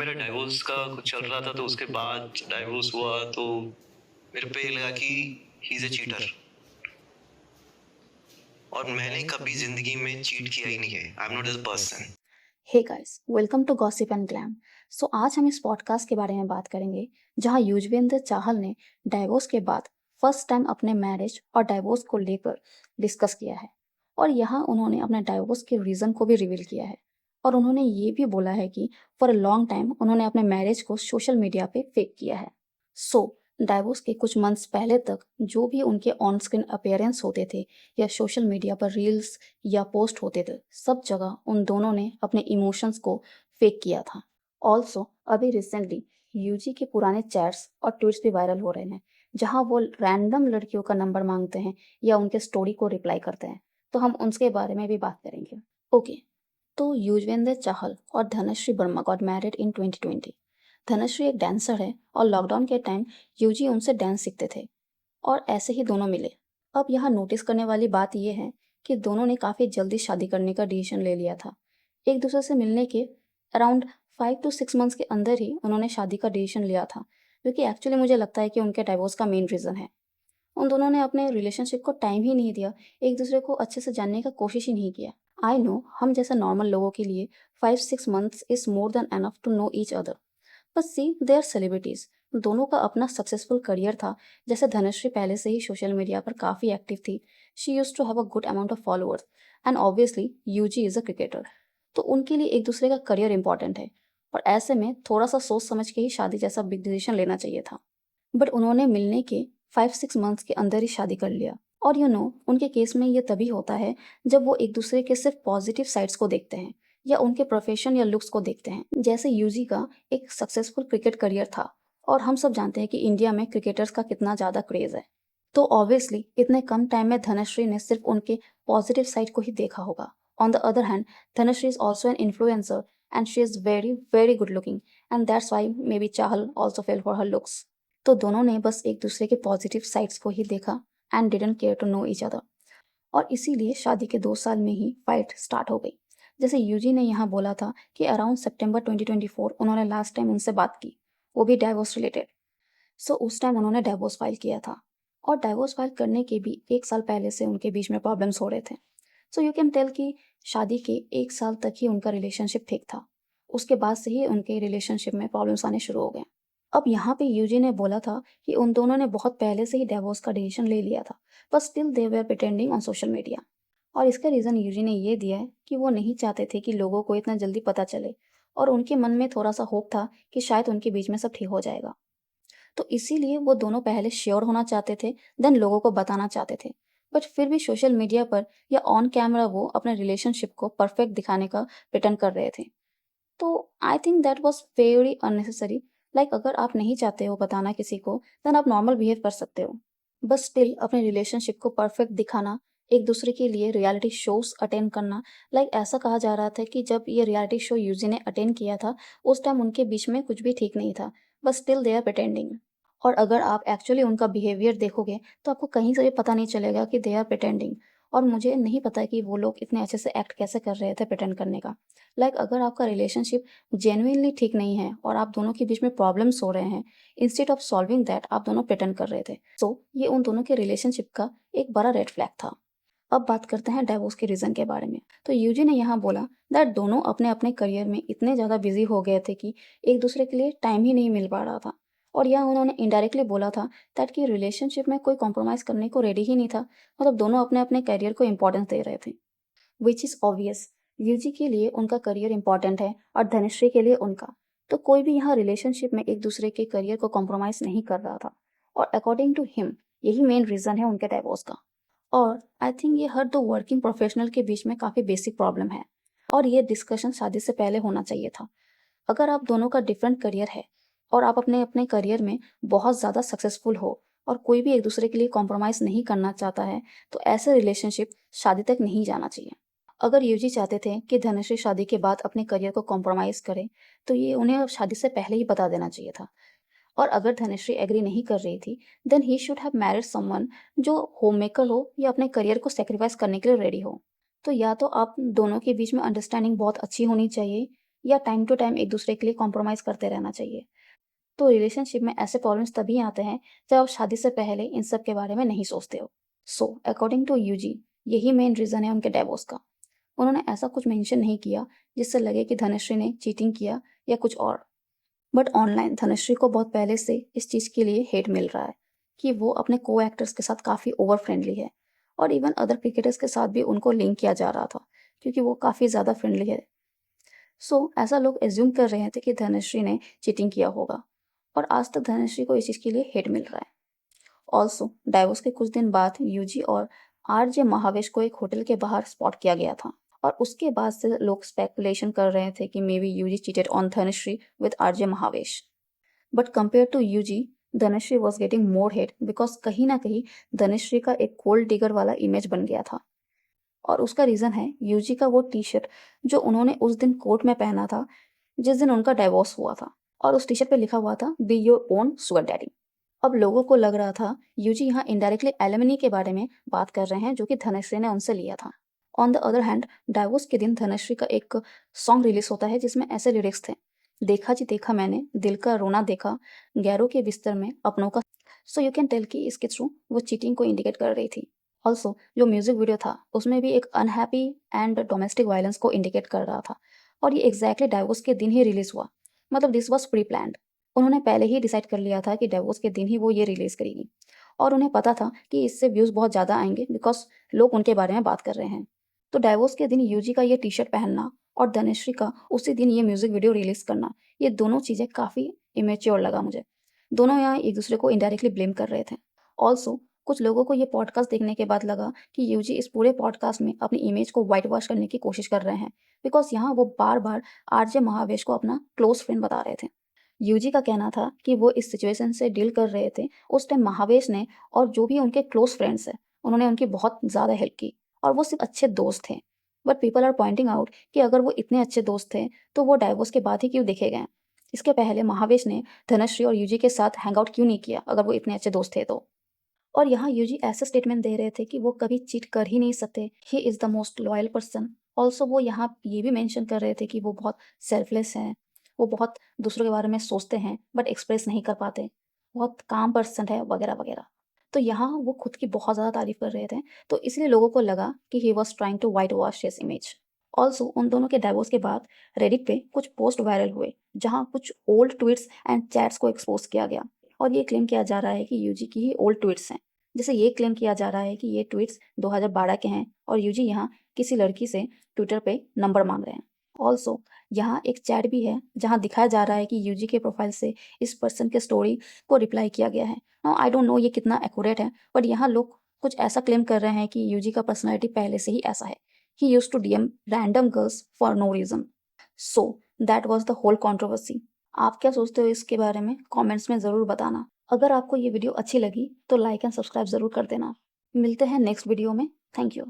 मेरा डाइवोर्स का कुछ चल रहा था, तो उसके बाद डाइवोर्स हुआ तो मेरे पे ये लगा कि ही इज़ अ चीटर। और मैंने कभी ज़िंदगी में चीट किया ही नहीं है। I am not as a person. Hey guys, welcome to gossip and glam. So आज हम इस पॉडकास्ट के बारे में बात करेंगे जहां युजवेंद्र चाहल ने डाइवोर्स के बाद फर्स्ट टाइम अपने मैरिज और डाइवोर्स को लेकर डिस्कस किया है। और यहाँ उन्होंने अपने डाइवोर्स के रीज़न को भी रिवील किया है। और उन्होंने ये भी बोला है कि फॉर अ लॉन्ग टाइम उन्होंने अपने मैरिज को सोशल मीडिया पे फेक किया है। सो डाइवोर्स के कुछ मंथ्स पहले तक जो भी उनके ऑन स्क्रीन अपीयरेंस होते थे या सोशल मीडिया पर रील्स या पोस्ट होते थे, सब जगह उन दोनों ने अपने इमोशंस को फेक किया था। ऑल्सो अभी रिसेंटली यूजी के पुराने चैट्स और ट्वीट्स भी वायरल हो रहे हैं जहां वो रैंडम लड़कियों का नंबर मांगते हैं या उनके स्टोरी को रिप्लाई करते हैं। तो हम उनके बारे में भी बात करेंगे। ओके, तो युजवेंद्र चाहल और Dhanashree Verma got married in 2020। Dhanashree एक डांसर है और लॉकडाउन के टाइम यूजी उनसे डांस सीखते थे और ऐसे ही दोनों मिले। अब यहाँ नोटिस करने वाली बात यह है कि दोनों ने काफ़ी जल्दी शादी करने का डिसीजन ले लिया था। एक दूसरे से मिलने के अराउंड 5 to 6 मंथ्स के अंदर ही उन्होंने शादी का डिसीजन लिया था, जो कि एक्चुअली मुझे लगता है कि उनके डाइवोर्स का मेन रीज़न है। उन दोनों ने अपने रिलेशनशिप को टाइम ही नहीं दिया, एक दूसरे को अच्छे से जानने का कोशिश ही नहीं किया। आई नो हम जैसे नॉर्मल लोगों के लिए 5-6 months is more than enough to know each other. But see they are celebrities, दोनों का अपना सक्सेसफुल करियर था। जैसे धनश्री पहले से ही सोशल मीडिया पर काफ़ी एक्टिव थी, she use to have a good amount of followers, and obviously Yuzi is a cricketer. तो उनके लिए एक दूसरे का करियर इंपॉर्टेंट है और ऐसे में थोड़ा सा सोच समझ के ही शादी जैसा बिग डिसीजन लेना चाहिए था। बट उन्होंने मिलने के 5-6 मंथ्स के अंदर ही शादी कर लिया। और उनके केस में ये तभी होता है जब वो एक दूसरे के सिर्फ पॉजिटिव साइड्स को देखते हैं या उनके प्रोफेशन या लुक्स को देखते हैं। जैसे यूजी का एक सक्सेसफुल क्रिकेट करियर था और हम सब जानते हैं कि इंडिया में क्रिकेटर्स का कितना ज़्यादा क्रेज है। तो ऑब्वियसली इतने कम टाइम में धनश्री ने सिर्फ उनके पॉजिटिव साइड को ही देखा होगा। On the other hand, Dhanashree is also an influencer and she is very very good looking, and that's why may be Chahal also fail for her looks. तो दोनों ने बस एक दूसरे के पॉजिटिव साइड्स को ही देखा and didn't care to know each other. और इसीलिए शादी के 2 साल में ही फाइट स्टार्ट हो गई। जैसे यूजी ने यहाँ बोला था कि अराउंड सितंबर 2024 उन्होंने लास्ट टाइम उनसे बात की, वो भी डाइवोर्स रिलेटेड। सो उस टाइम उन्होंने डाइवोर्स फाइल किया था और डाइवोर्स फाइल करने के भी 1 साल पहले से उनके बीच में प्रॉब्लम्स हो रहे थे। सो यू कैन टेल कि शादी के 1 साल तक ही उनका रिलेशनशिप ठीक था, उसके बाद से ही उनके रिलेशनशिप में प्रॉब्लम्स आने शुरू हो गए। अब यहाँ पे यूजी ने बोला था कि उन दोनों ने बहुत पहले से ही डाइवोर्स का डिसीजन ले लिया था, but still they were pretending on social media. और इसका रीज़न यूजी ने ये दिया है कि वो नहीं चाहते थे कि लोगों को इतना जल्दी पता चले और उनके मन में थोड़ा सा होप था कि शायद उनके बीच में सब ठीक हो जाएगा। तो इसीलिए वो दोनों पहले श्योर होना चाहते थे, देन लोगों को बताना चाहते थे। बट फिर भी सोशल मीडिया पर या ऑन कैमरा वो अपने रिलेशनशिप को परफेक्ट दिखाने का प्रिटेंड कर रहे थे। तो I think that was very unnecessary. Like अगर आप नहीं चाहते हो बताना किसी को, देन आप नॉर्मल बिहेव कर सकते हो। बस स्टिल अपने रिलेशनशिप को परफेक्ट दिखाना, एक दूसरे के लिए रियलिटी शोज अटेंड करना। लाइक ऐसा कहा जा रहा था कि जब ये रियलिटी शो यूजी ने अटेंड किया था, उस टाइम उनके बीच में कुछ भी ठीक नहीं था, बस स्टिल दे आर प्रिटेंडिंग। और अगर आप एक्चुअली उनका बिहेवियर देखोगे तो आपको कहीं से भी पता नहीं चलेगा कि दे आर प्रिटेंडिंग। और मुझे नहीं पता कि वो लोग इतने अच्छे से एक्ट कैसे कर रहे थे प्रिटेंड करने का। लाइक अगर आपका रिलेशनशिप जेन्युइनली ठीक नहीं है और आप दोनों के बीच में प्रॉब्लम्स हो रहे हैं, इंस्टेड ऑफ सॉल्विंग दैट आप दोनों प्रिटेंड कर रहे थे। सो ये उन दोनों के रिलेशनशिप का एक बड़ा रेड फ्लैग था। अब बात करते हैं डाइवोर्स के रीज़न के बारे में। तो यूजी ने यहाँ बोला दैट दोनों अपने अपने करियर में इतने ज़्यादा बिजी हो गए थे कि एक दूसरे के लिए टाइम ही नहीं मिल पा रहा था। और यह उन्होंने इनडायरेक्टली बोला था दैट कि रिलेशनशिप में कोई कॉम्प्रोमाइज़ करने को रेडी ही नहीं था। मतलब दोनों अपने अपने करियर को इंपॉर्टेंस दे रहे थे, विच इज़ ऑब्वियस। यूजी के लिए उनका करियर इंपॉर्टेंट है और धनश्री के लिए उनका। तो कोई भी यहाँ रिलेशनशिप में एक दूसरे के करियर को कॉम्प्रोमाइज़ नहीं कर रहा था। और अकॉर्डिंग टू हिम यही मेन रीज़न है उनके डाइवोर्स का। और आई थिंक ये हर दो वर्किंग प्रोफेशनल के बीच में काफ़ी बेसिक प्रॉब्लम है और ये डिस्कशन शादी से पहले होना चाहिए था। अगर आप दोनों का डिफरेंट करियर है और आप अपने अपने करियर में बहुत ज़्यादा सक्सेसफुल हो और कोई भी एक दूसरे के लिए कॉम्प्रोमाइज़ नहीं करना चाहता है, तो ऐसे रिलेशनशिप शादी तक नहीं जाना चाहिए। अगर यूजी चाहते थे कि धनश्री शादी के बाद अपने करियर को कॉम्प्रोमाइज़ करे, तो ये उन्हें शादी से पहले ही बता देना चाहिए था। और अगर धनश्री एग्री नहीं कर रही थी, then he should have married someone जो होम मेकर हो या अपने करियर को सेक्रीफाइस करने के लिए रेडी हो। तो या तो आप दोनों के बीच में अंडरस्टैंडिंग बहुत अच्छी होनी चाहिए, या टाइम टू टाइम एक दूसरे के लिए कॉम्प्रोमाइज़ करते रहना चाहिए। तो रिलेशनशिप में ऐसे प्रॉब्लम्स तभी आते हैं जब आप शादी से पहले इन सब के बारे में नहीं सोचते हो। सो अकॉर्डिंग टू यूजी यही मेन रीज़न है उनके डाइवोर्स का। उन्होंने ऐसा कुछ मेंशन नहीं किया जिससे लगे कि धनश्री ने चीटिंग किया या कुछ और। बट ऑनलाइन धनश्री को बहुत पहले से इस चीज़ के लिए हेट मिल रहा है कि वो अपने को एक्टर्स के साथ काफ़ी ओवर फ्रेंडली है, और इवन अदर क्रिकेटर्स के साथ भी उनको लिंक किया जा रहा था क्योंकि वो काफ़ी ज़्यादा फ्रेंडली है। सो ऐसा लोग एज्यूम कर रहे थे कि धनश्री ने चीटिंग किया होगा, और आज तक धनश्री को इस चीज़ के लिए हेट मिल रहा है। ऑल्सो डाइवोर्स के कुछ दिन बाद यूजी और आरजे महावेश को एक होटल के बाहर स्पॉट किया गया था, और उसके बाद से लोग स्पेकुलेशन कर रहे थे कि maybe Yuzi cheated on Dhanashree with RJ Mahvash. But compare to Yuzi, Dhanashree was getting more hate because कहीं ना कहीं धनश्री का एक गोल्ड डिगर वाला इमेज बन गया था। और उसका रीज़न है यूजी का वो टी शर्ट जो उन्होंने उस दिन कोर्ट में पहना था जिस दिन उनका डाइवोर्स हुआ था, और उस टी शर्ट पे लिखा हुआ था be your own sugar daddy. अब लोगों को लग रहा था यूजी यहाँ इनडायरेक्टली एलिमनी के बारे में बात कर रहे हैं जो कि धनश्री ने उनसे लिया था। On the other hand, divorce के दिन धनश्री का एक सॉन्ग रिलीज होता है जिसमें ऐसे लिरिक्स थे, देखा जी देखा मैंने दिल का रोना देखा गैरों के बिस्तर में अपनों का। सो यू कैन टेल कि इसके थ्रू वो चीटिंग को इंडिकेट कर रही थी। ऑल्सो जो म्यूजिक वीडियो था उसमें भी एक अनहैप्पी एंड डोमेस्टिक वायलेंस को इंडिकेट कर रहा था, और ये एग्जैक्टली डाइवोर्स के दिन ही रिलीज हुआ। मतलब दिस वॉज प्री प्लान्ड। उन्होंने पहले ही डिसाइड कर लिया था कि डाइवोर्स के दिन ही वो ये रिलीज करेगी, और उन्हें पता था कि इससे व्यूज़ बहुत ज़्यादा आएंगे बिकॉज लोग उनके बारे में बात कर रहे हैं। तो डाइवोर्स के दिन यूजी का ये टी शर्ट पहनना और धनश्री का उसी दिन ये म्यूजिक वीडियो रिलीज करना, ये दोनों चीज़ें काफ़ी इमेच्योर लगा मुझे। दोनों यहाँ एक दूसरे को इनडायरेक्टली ब्लेम कर रहे थे। ऑल्सो कुछ लोगों को ये पॉडकास्ट देखने के बाद लगा कि यूजी इस पूरे पॉडकास्ट में अपनी इमेज को वाइट वॉश करने की कोशिश कर रहे हैं, बिकॉज यहाँ वो बार बार आरजे महावेश को अपना क्लोज फ्रेंड बता रहे थे। यूजी का कहना था कि वो इस सिचुएशन से डील कर रहे थे उस टाइम महावेश ने, और जो भी उनके क्लोज फ्रेंड्स हैं उन्होंने उनकी बहुत ज़्यादा हेल्प की, और वो सिर्फ अच्छे दोस्त थे। But people are pointing out कि अगर वो इतने अच्छे दोस्त थे तो वो डाइवोर्स के बाद ही क्यों देखे गए? इसके पहले महावेश ने धनश्री और यूजी के साथ हैंग आउट क्यों नहीं किया अगर वो इतने अच्छे दोस्त थे तो? और यहाँ यूजी ऐसे स्टेटमेंट दे रहे थे कि वो कभी चीट कर ही नहीं सकते, he is the most loyal person. Also वो यहाँ ये भी मेंशन कर रहे थे कि वो बहुत सेल्फलेस हैं, वो बहुत दूसरों के बारे में सोचते हैं बट एक्सप्रेस नहीं कर पाते, बहुत काम पर्सन है वगैरह वगैरह। तो यहाँ वो खुद की बहुत ज़्यादा तारीफ कर रहे थे, तो इसलिए लोगों को लगा कि he was trying to whitewash his image. Also उन दोनों के डाइवोर्स के बाद रेडिट पे कुछ पोस्ट वायरल हुए जहाँ कुछ ओल्ड ट्वीट्स एंड चैट्स को एक्सपोज किया गया, और ये क्लेम किया जा रहा है कि यूजी की ही ओल्ड ट्वीट्स हैं। जैसे ये क्लेम किया जा रहा है कि ये ट्वीट्स 2012 के हैं और यूजी यहाँ किसी लड़की से ट्विटर पे नंबर मांग रहे हैं। ऑल्सो यहाँ एक चैट भी है जहाँ दिखाया जा रहा है कि यूजी के प्रोफाइल से इस पर्सन के स्टोरी को रिप्लाई किया गया है। नाउ आई डोंट नो ये कितना एक्यूरेट है, बट यहाँ लोग कुछ ऐसा क्लेम कर रहे हैं कि यूजी का पर्सनैलिटी पहले से ही ऐसा है। He used to DM random girls for no reason. So that was the whole controversy. आप क्या सोचते हो इसके बारे में? कमेंट्स में ज़रूर बताना। अगर आपको ये वीडियो अच्छी लगी तो लाइक एंड सब्सक्राइब ज़रूर कर देना। मिलते हैं नेक्स्ट वीडियो में। Thank you.